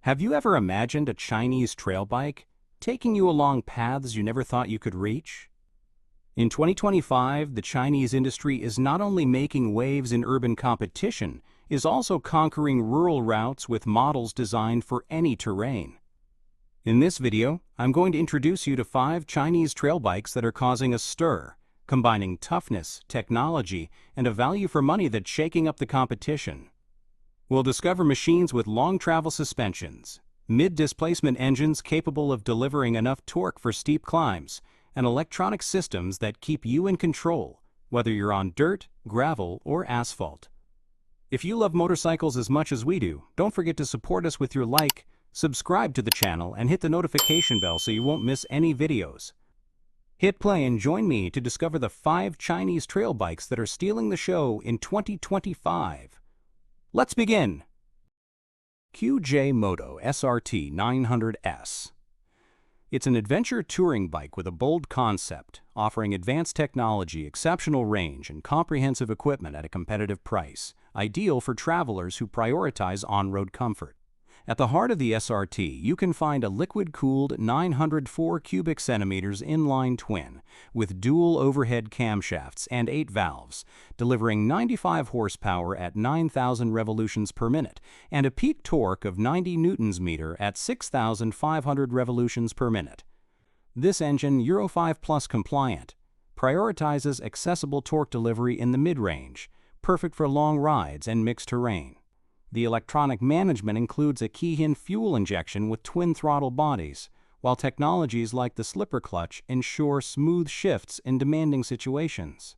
Have you ever imagined a Chinese trail bike taking you along paths you never thought you could reach? In 2025, the Chinese industry is not only making waves in urban competition, is also conquering rural routes with models designed for any terrain. In this video, I'm going to introduce you to 5 Chinese trail bikes that are causing a stir, combining toughness, technology, and a value for money that's shaking up the competition. We'll discover machines with long travel suspensions, mid-displacement engines capable of delivering enough torque for steep climbs, and electronic systems that keep you in control, whether you're on dirt, gravel, or asphalt. If you love motorcycles as much as we do, don't forget to support us with your like, subscribe to the channel, and hit the notification bell so you won't miss any videos. Hit play and join me to discover the 5 Chinese trail bikes that are stealing the show in 2025. Let's begin! QJ Moto SRT 900S. It's an adventure touring bike with a bold concept, offering advanced technology, exceptional range, and comprehensive equipment at a competitive price, ideal for travelers who prioritize on-road comfort. At the heart of the SRT, you can find a liquid-cooled 904 cubic centimeters inline twin with dual overhead camshafts and 8 valves, delivering 95 horsepower at 9,000 revolutions per minute and a peak torque of 90 newtons-meter at 6,500 revolutions per minute. This engine, Euro 5 Plus compliant, prioritizes accessible torque delivery in the mid-range, perfect for long rides and mixed terrain. The electronic management includes a key-in fuel injection with twin throttle bodies, while technologies like the slipper clutch ensure smooth shifts in demanding situations.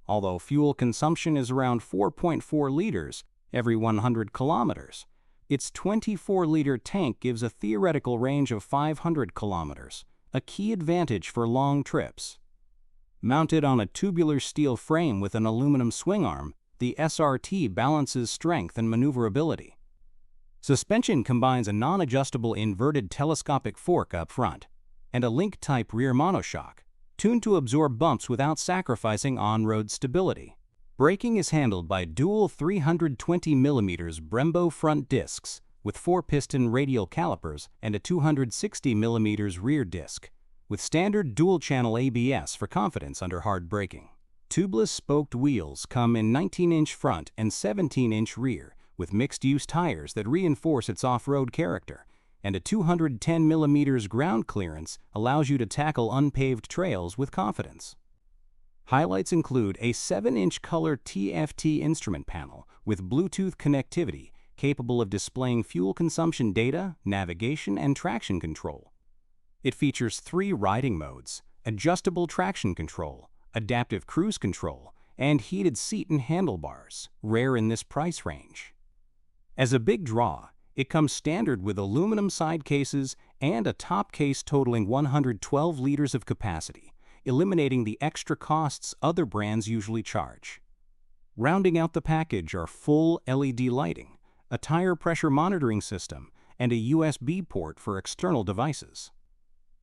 Although fuel consumption is around 4.4 liters every 100 kilometers, its 24-liter tank gives a theoretical range of 500 kilometers, a key advantage for long trips. Mounted on a tubular steel frame with an aluminum swing arm, the SRT balances strength and maneuverability. Suspension combines a non-adjustable inverted telescopic fork up front and a link-type rear monoshock, tuned to absorb bumps without sacrificing on-road stability. Braking is handled by dual 320mm Brembo front discs with 4-piston radial calipers and a 260mm rear disc, with standard dual-channel ABS for confidence under hard braking. Tubeless spoked wheels come in 19-inch front and 17-inch rear, with mixed-use tires that reinforce its off-road character, and a 210mm ground clearance allows you to tackle unpaved trails with confidence. Highlights include a 7-inch color TFT instrument panel with Bluetooth connectivity capable of displaying fuel consumption data, navigation, and traction control. It features 3 riding modes: adjustable traction control, adaptive cruise control, and heated seat and handlebars, rare in this price range. As a big draw, it comes standard with aluminum side cases and a top case totaling 112 liters of capacity, eliminating the extra costs other brands usually charge. Rounding out the package are full LED lighting, a tire pressure monitoring system, and a USB port for external devices.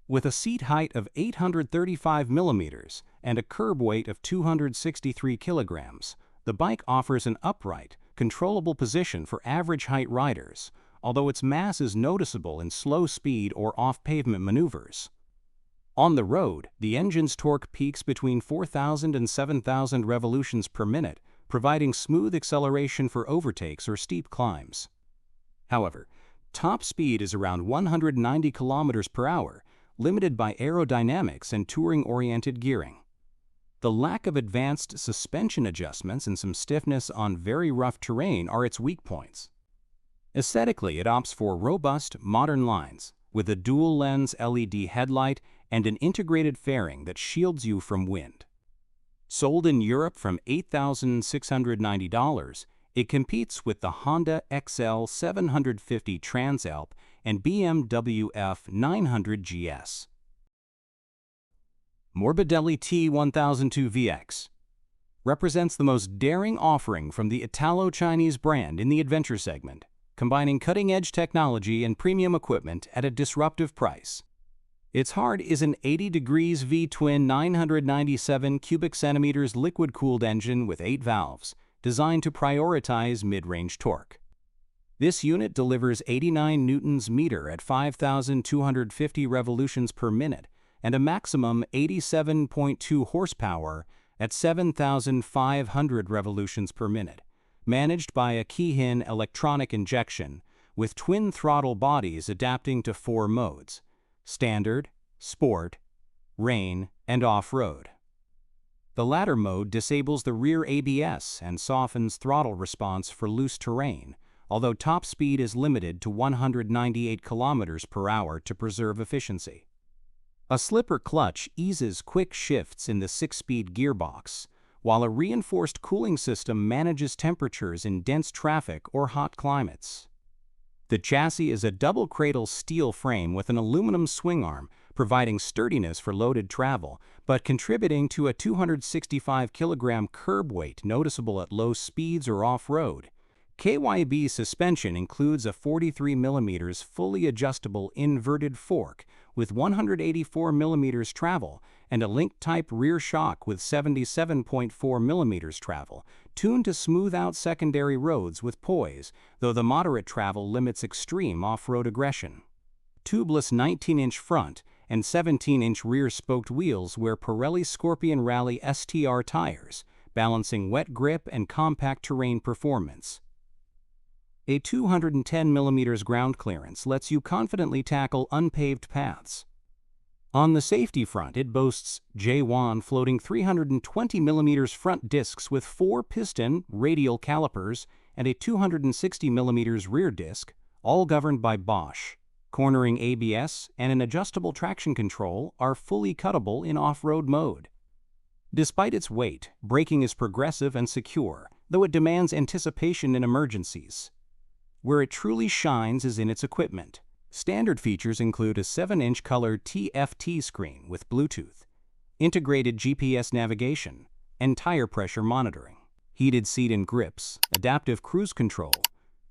With a seat height of 835 millimeters and a curb weight of 263 kilograms, the bike offers an upright, controllable position for average height riders, although its mass is noticeable in slow speed or off-pavement maneuvers. On the road, the engine's torque peaks between 4,000 and 7,000 revolutions per minute, providing smooth acceleration for overtakes or steep climbs. However, top speed is around 190 kilometers per hour, limited by aerodynamics and touring-oriented gearing. The lack of advanced suspension adjustments and some stiffness on very rough terrain are its weak points. Aesthetically, it opts for robust, modern lines, with a dual-lens LED headlight and an integrated fairing that shields you from wind. Sold in Europe from $8,690, it competes with the Honda XL 750 Transalp and BMW F900 GS. Morbidelli T1002VX represents the most daring offering from the Italo-Chinese brand in the adventure segment, combining cutting-edge technology and premium equipment at a disruptive price. Its heart is an 80 degrees V-twin 997 cubic centimeters liquid-cooled engine with 8 valves, designed to prioritize mid-range torque. This unit delivers 89 newtons meter at 5,250 revolutions per minute and a maximum 87.2 horsepower at 7,500 revolutions per minute, managed by a Keihin electronic injection with twin throttle bodies adapting to 4 modes: standard, sport, rain, and off-road. The latter mode disables the rear ABS and softens throttle response for loose terrain, although top speed is limited to 198 km per hour to preserve efficiency. A slipper clutch eases quick shifts in the 6-speed gearbox, while a reinforced cooling system manages temperatures in dense traffic or hot climates. The chassis is a double cradle steel frame with an aluminum swing arm, providing sturdiness for loaded travel, but contributing to a 265 kilogram curb weight noticeable at low speeds or off-road. KYB suspension includes a 43 mm fully adjustable inverted fork with 184 mm travel and a link-type rear shock with 77.4 mm travel, tuned to smooth out secondary roads with poise, though the moderate travel limits extreme off-road aggression. Tubeless 19-inch front and 17-inch rear spoked wheels wear Pirelli Scorpion Rally STR tires, balancing wet grip and compact terrain performance. A 210 mm ground clearance lets you confidently tackle unpaved paths. On the safety front, it boasts J1 floating 320 mm front discs with 4-piston radial calipers and a 260 mm rear disc, all governed by Bosch. Cornering ABS and an adjustable traction control are fully cuttable in off-road mode. Despite its weight, braking is progressive and secure, though it demands anticipation in emergencies. Where it truly shines is in its equipment. Standard features include a 7-inch color TFT screen with Bluetooth, integrated GPS navigation, and tire pressure monitoring. Heated seat and grips, adaptive cruise control,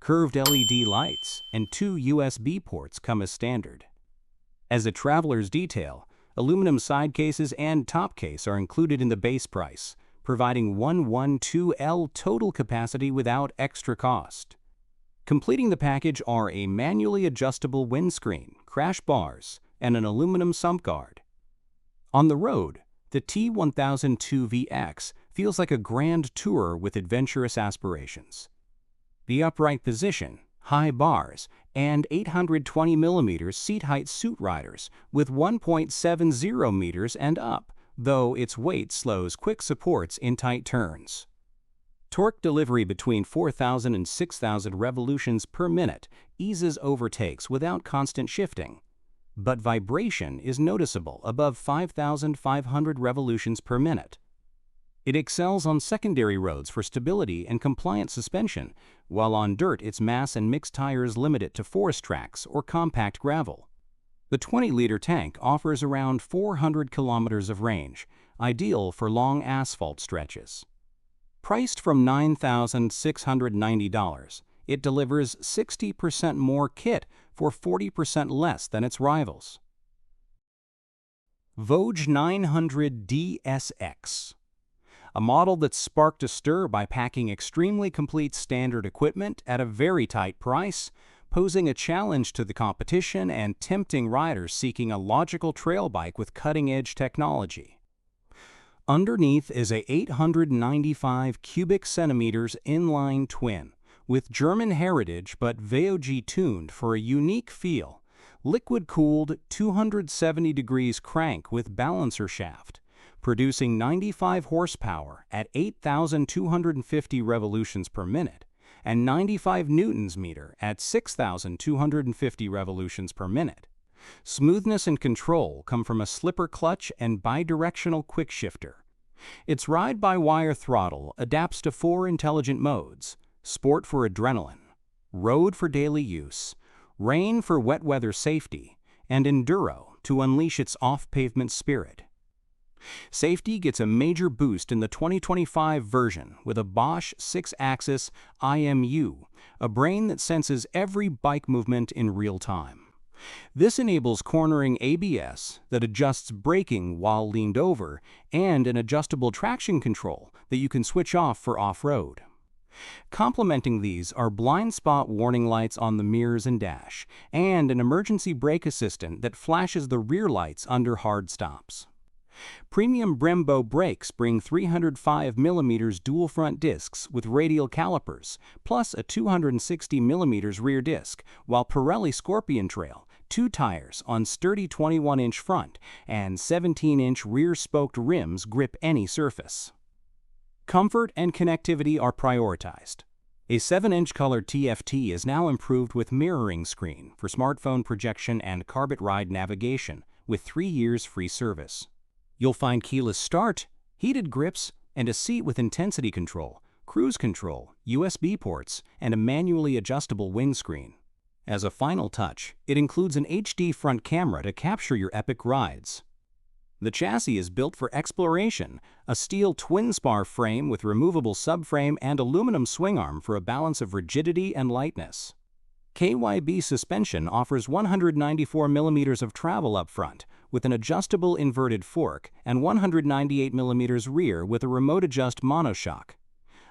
curved LED lights, and 2 USB ports come as standard. As a traveler's detail, aluminum side cases and top case are included in the base price, providing 112L total capacity without extra cost. Completing the package are a manually adjustable windscreen, crash bars, and an aluminum sump guard. On the road, the T1002VX feels like a grand tourer with adventurous aspirations. The upright position, high bars, and 820 mm seat height suit riders with 1.70 meters and up, though its weight slows quick supports in tight turns. Torque delivery between 4,000 and 6,000 revolutions per minute eases overtakes without constant shifting, but vibration is noticeable above 5,500 revolutions per minute. It excels on secondary roads for stability and compliant suspension, while on dirt its mass and mixed tires limit it to forest tracks or compact gravel. The 20-liter tank offers around 400 kilometers of range, ideal for long asphalt stretches. Priced from $9,690, it delivers 60% more kit for 40% less than its rivals. VOGE 900 DSX. A model that sparked a stir by packing extremely complete standard equipment at a very tight price, posing a challenge to the competition and tempting riders seeking a logical trail bike with cutting-edge technology. Underneath is a 895 cubic centimeters inline twin with German heritage but VOGE tuned for a unique feel, liquid-cooled 270 degrees crank with balancer shaft, producing 95 horsepower at 8,250 revolutions per minute and 95 newtons meter at 6,250 revolutions per minute. Smoothness and control come from a slipper clutch and bidirectional quick shifter. Its ride-by-wire throttle adapts to 4 intelligent modes: sport for adrenaline, road for daily use, rain for wet weather safety, and enduro to unleash its off-pavement spirit. Safety gets a major boost in the 2025 version with a Bosch 6-axis IMU, a brain that senses every bike movement in real time. This enables cornering ABS that adjusts braking while leaned over and an adjustable traction control that you can switch off for off-road. Complementing these are blind spot warning lights on the mirrors and dash, and an emergency brake assistant that flashes the rear lights under hard stops. Premium Brembo brakes bring 305mm dual front discs with radial calipers, plus a 260mm rear disc, while Pirelli Scorpion Trail, 2 tires on sturdy 21-inch front and 17-inch rear-spoked rims grip any surface. Comfort and connectivity are prioritized. A 7-inch color TFT is now improved with mirroring screen for smartphone projection and Carbit Ride navigation with 3 years free service. You'll find keyless start, heated grips, and a seat with intensity control, cruise control, USB ports, and a manually adjustable windscreen. As a final touch, it includes an HD front camera to capture your epic rides. The chassis is built for exploration, a steel twin-spar frame with removable subframe and aluminum swing arm for a balance of rigidity and lightness. KYB suspension offers 194mm of travel up front with an adjustable inverted fork and 198mm rear with a remote adjust monoshock.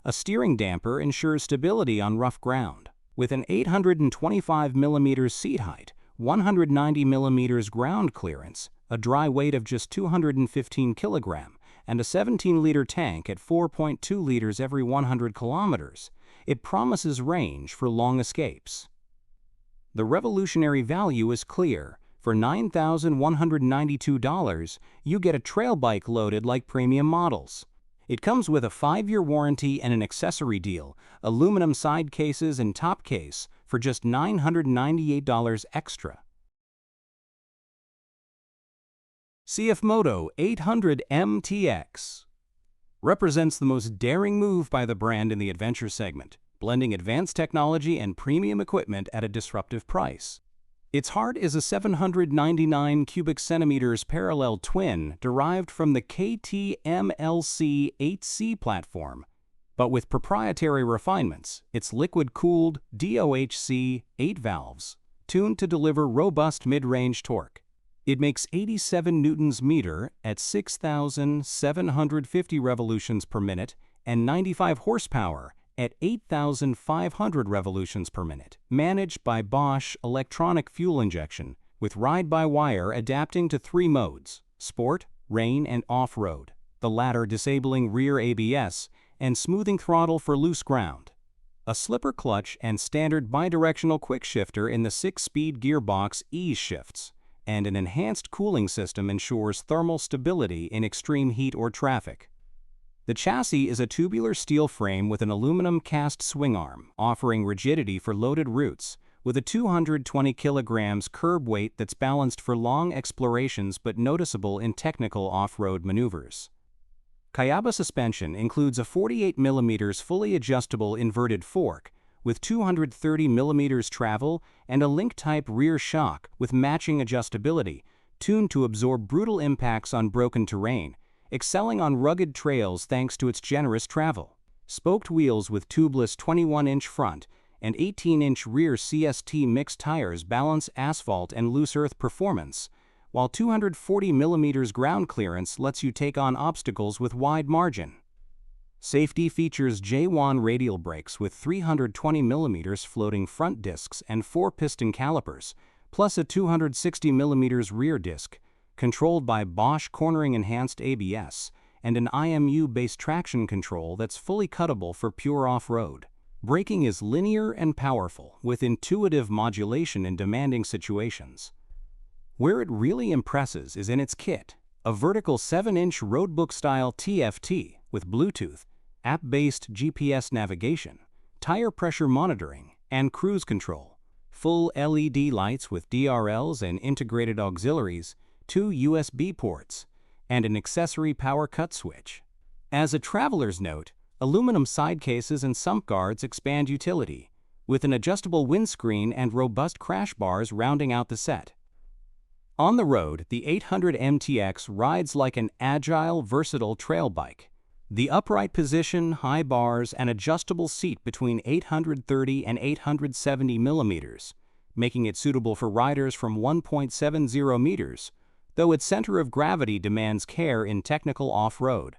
A steering damper ensures stability on rough ground. With an 825mm seat height, 190mm ground clearance, a dry weight of just 215 kg, and a 17-liter tank at 4.2 liters every 100 kilometers, it promises range for long escapes. The revolutionary value is clear. For $9,192, you get a trail bike loaded like premium models. It comes with a 5-year warranty and an accessory deal, aluminum side cases and top case for just $998 extra. CF Moto 800 MTX represents the most daring move by the brand in the adventure segment, blending advanced technology and premium equipment at a disruptive price. Its heart is a 799 cubic centimeters parallel twin derived from the KTM-LC 8C platform, but with proprietary refinements, it's liquid-cooled DOHC 8 valves, tuned to deliver robust mid-range torque. It makes 87 newtons-meter at 6,750 revolutions per minute and 95 horsepower at 8,500 revolutions per minute, managed by Bosch electronic fuel injection, with ride-by-wire adapting to 3 modes: sport, rain, and off-road, the latter disabling rear ABS and smoothing throttle for loose ground. A slipper clutch and standard bidirectional quick shifter in the 6-speed gearbox ease shifts, and an enhanced cooling system ensures thermal stability in extreme heat or traffic. The chassis is a tubular steel frame with an aluminum cast swing arm, offering rigidity for loaded routes, with a 220 kilograms curb weight that's balanced for long explorations but noticeable in technical off-road maneuvers. Kayaba suspension includes a 48mm fully adjustable inverted fork with 230mm travel and a link-type rear shock with matching adjustability, tuned to absorb brutal impacts on broken terrain, excelling on rugged trails thanks to its generous travel. Spoked wheels with tubeless 21-inch front and 18-inch rear CST mixed tires balance asphalt and loose earth performance, while 240mm ground clearance lets you take on obstacles with wide margin. Safety features J1 radial brakes with 320mm floating front discs and 4-piston calipers, plus a 260mm rear disc, controlled by Bosch cornering enhanced ABS, and an IMU-based traction control that's fully cuttable for pure off-road. Braking is linear and powerful, with intuitive modulation in demanding situations. Where it really impresses is in its kit, a vertical 7-inch roadbook-style TFT with Bluetooth, app-based GPS navigation, tire pressure monitoring, and cruise control, full LED lights with DRLs and integrated auxiliaries, 2 USB ports, and an accessory power cut switch. As a traveler's note, aluminum side cases and sump guards expand utility, with an adjustable windscreen and robust crash bars rounding out the set. On the road, the 800 MTX rides like an agile, versatile trail bike. The upright position, high bars, and adjustable seat between 830 and 870 millimeters, making it suitable for riders from 1.70 meters, though its center of gravity demands care in technical off-road.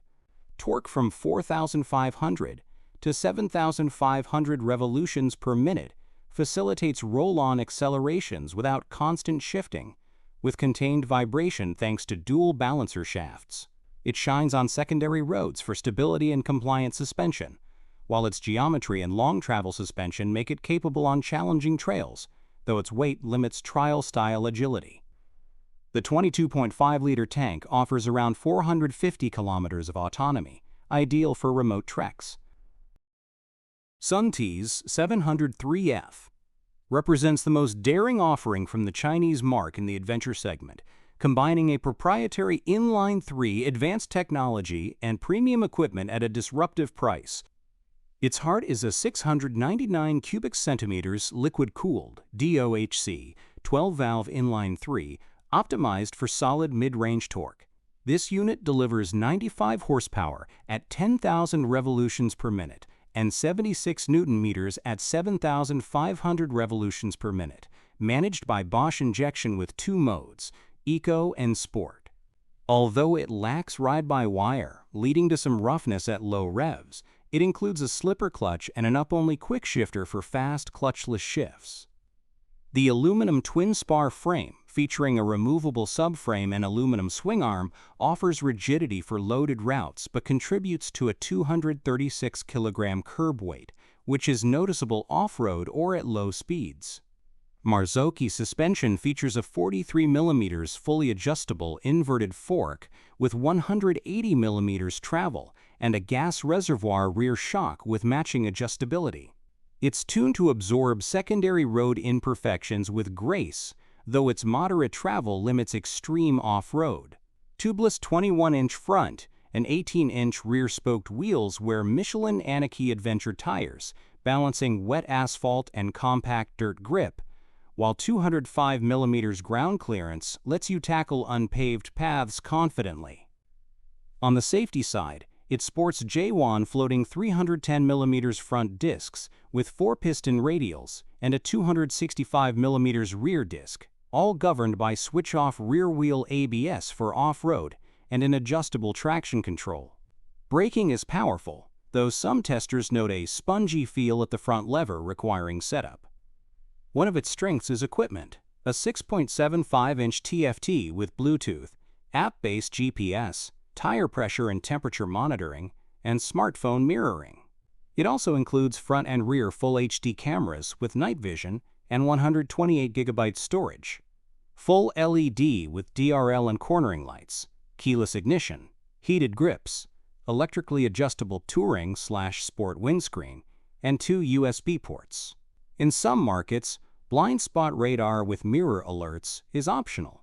Torque from 4,500 to 7,500 revolutions per minute, facilitates roll-on accelerations without constant shifting, with contained vibration thanks to dual balancer shafts. It shines on secondary roads for stability and compliant suspension, while its geometry and long travel suspension make it capable on challenging trails, though its weight limits trial-style agility. The 22.5-liter tank offers around 450 kilometers of autonomy, ideal for remote treks. ZONTES 703F represents the most daring offering from the Chinese marque in the adventure segment, combining a proprietary inline-3 advanced technology and premium equipment at a disruptive price. Its heart is a 699 cubic centimeters liquid-cooled DOHC 12-valve inline-3, optimized for solid mid-range torque. This unit delivers 95 horsepower at 10,000 revolutions per minute and 76 Newton-meters at 7,500 revolutions per minute, managed by Bosch injection with 2 modes, Eco and Sport. Although it lacks ride-by-wire, leading to some roughness at low revs, it includes a slipper clutch and an up-only quick shifter for fast clutchless shifts. The aluminum twin-spar frame, featuring a removable subframe and aluminum swing arm, offers rigidity for loaded routes but contributes to a 236-kilogram curb weight, which is noticeable off-road or at low speeds. Marzocchi suspension features a 43 mm fully adjustable inverted fork with 180 mm travel and a gas reservoir rear shock with matching adjustability. It's tuned to absorb secondary road imperfections with grace, though its moderate travel limits extreme off-road. Tubeless 21-inch front and 18-inch rear-spoked wheels wear Michelin Anarchy Adventure tires, balancing wet asphalt and compact dirt grip, while 205 mm ground clearance lets you tackle unpaved paths confidently. On the safety side, it sports J1 floating 310 mm front discs with 4-piston radials and a 265 mm rear disc, all governed by switch-off rear-wheel ABS for off-road and an adjustable traction control. Braking is powerful, though some testers note a spongy feel at the front lever requiring setup. One of its strengths is equipment, a 6.75-inch TFT with Bluetooth, app-based GPS, tire pressure and temperature monitoring, and smartphone mirroring. It also includes front and rear full HD cameras with night vision and 128 GB storage, full LED with DRL and cornering lights, keyless ignition, heated grips, electrically adjustable touring/sport windscreen, and 2 USB ports. In some markets, blind spot radar with mirror alerts is optional.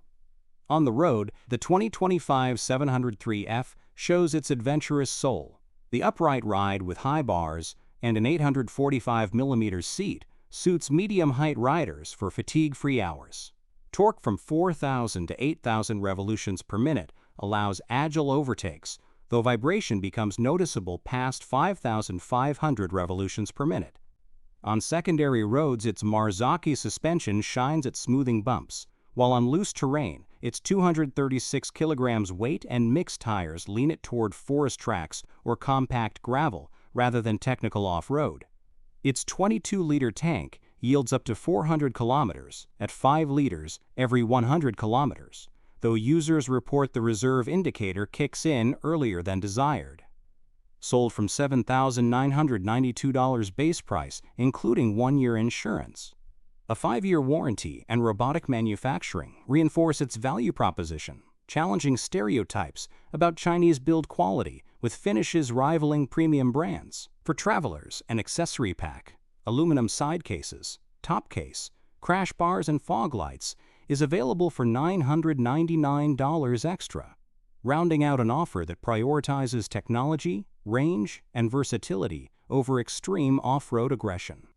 On the road, the 2025 703F shows its adventurous soul. The upright ride with high bars and an 845 mm seat suits medium-height riders for fatigue-free hours. Torque from 4,000 to 8,000 revolutions per minute allows agile overtakes, though vibration becomes noticeable past 5,500 revolutions per minute. On secondary roads, its Marzocchi suspension shines at smoothing bumps, while on loose terrain, its 236 kilograms weight and mixed tires lean it toward forest tracks or compact gravel rather than technical off-road. Its 22-liter tank yields up to 400 kilometers at 5 liters every 100 kilometers, though users report the reserve indicator kicks in earlier than desired. Sold from $7,992 base price, including 1-year insurance. A 5-year warranty and robotic manufacturing reinforce its value proposition, challenging stereotypes about Chinese build quality with finishes rivaling premium brands. For travelers, an accessory pack, aluminum side cases, top case, crash bars, and fog lights is available for $999 extra, rounding out an offer that prioritizes technology, range, and versatility over extreme off-road aggression.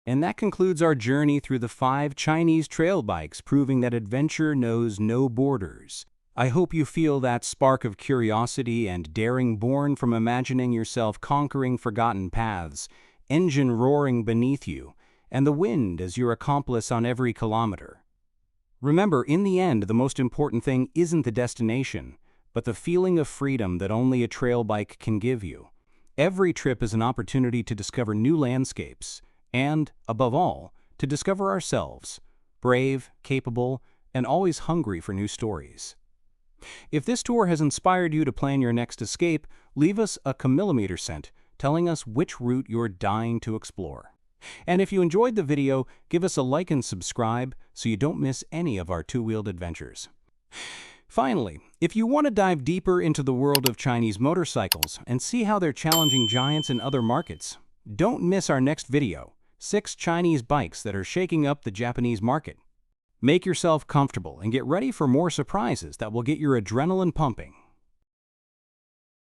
And that concludes our journey through the 5 Chinese trail bikes, proving that adventure knows no borders. I hope you feel that spark of curiosity and daring born from imagining yourself conquering forgotten paths, engine roaring beneath you, and the wind as your accomplice on every kilometer. Remember, in the end, the most important thing isn't the destination, but the feeling of freedom that only a trail bike can give you. Every trip is an opportunity to discover new landscapes and, above all, to discover ourselves, brave, capable, and always hungry for new stories. If this tour has inspired you to plan your next escape, leave us a chamelemeter scent telling us which route you're dying to explore. And if you enjoyed the video, give us a like and subscribe so you don't miss any of our two-wheeled adventures. Finally, if you want to dive deeper into the world of Chinese motorcycles and see how they're challenging giants in other markets, don't miss our next video, 6 Chinese bikes that are shaking up the Japanese market. Make yourself comfortable and get ready for more surprises that will get your adrenaline pumping.